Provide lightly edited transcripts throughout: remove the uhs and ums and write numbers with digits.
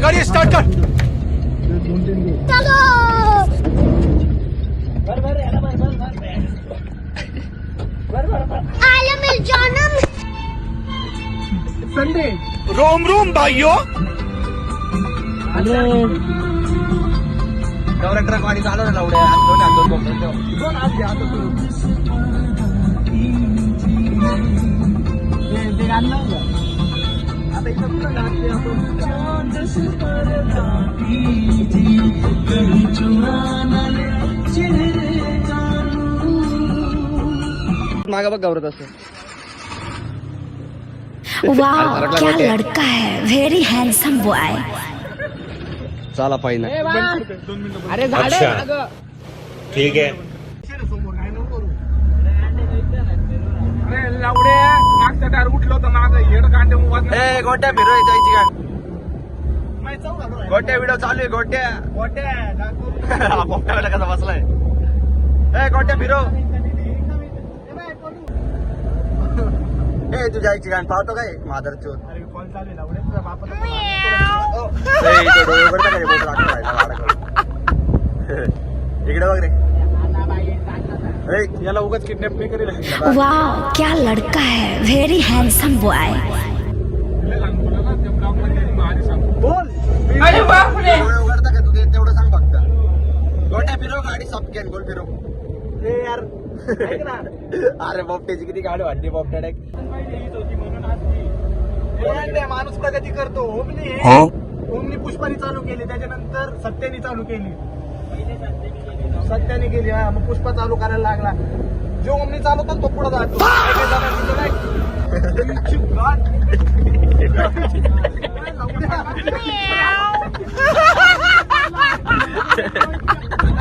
गाड़ी स्टार्ट कर. चलो आलम मिल जानम संडे रोम रोम भाइयों. ट्रक गाडी चालव ना लावड्या दोन आज घ्या आता तू ते आणलं का आता इथं कुठं लागते आपण मागा बघ गौरत असं वाह क्या लड़का है वेरी हैंडसम बॉय चला पहिला अरे झाड ठीक है. लावडे मागचा टायर उठलो तर माझा हेड कांडे मुवात ए गोट्या फिरवाय जायची का गोट्या व्हिडिओ चालू आहे गोट्या पोपट्याला कसा बसलाय ए गोट्या फिरव ए तू जायची गाण पाहतो काय मादर चोर कॉल चालू आहे लावडे बापा इकडे बघ रे याला उगाच किडनॅप नाही करेल वाह क्या लड़का है वेरी हैंडसम बॉय बोल अरे बापरे उघडता का तू तेवढं सांग फक्त गोट्या फिरव गाडी सपक्यान गोल फिरव ए यार ऐक ना अरे पोपट्याची किती गाडी वाटते पोपट्या हीच होती म्हणून आज ती माणूस प्रगती करतो ओमनी पुष्पानी चालू केली त्याच्यानंतर सत्यानी चालू केली सत्याने केली हा मग पुष्पा चालू करायला लागला जो ओमनी चालवतो तो पुढे जातो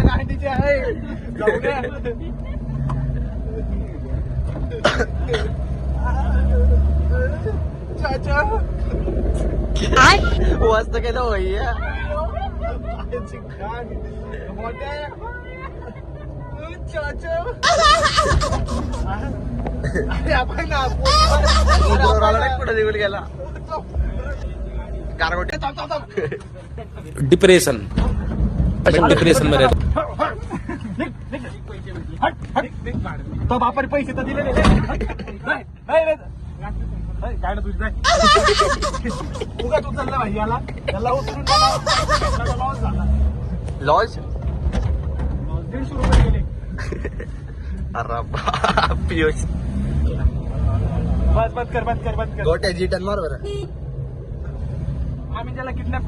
गाडीची आहे मस्त केलं भैया कुठं निघून गेला कारगोटे डिप्रेशन डिप्रेशन मध्ये तो बापाने पैसे तर दिलेले काय ना तुझी जाय उगाच उचलला भाई याला त्याला उचलून झाला लॉज 150 रुपये गेले अरे पियुष बंद कर गोट्या जी टन मार बरं आम्ही त्याला किडनॅप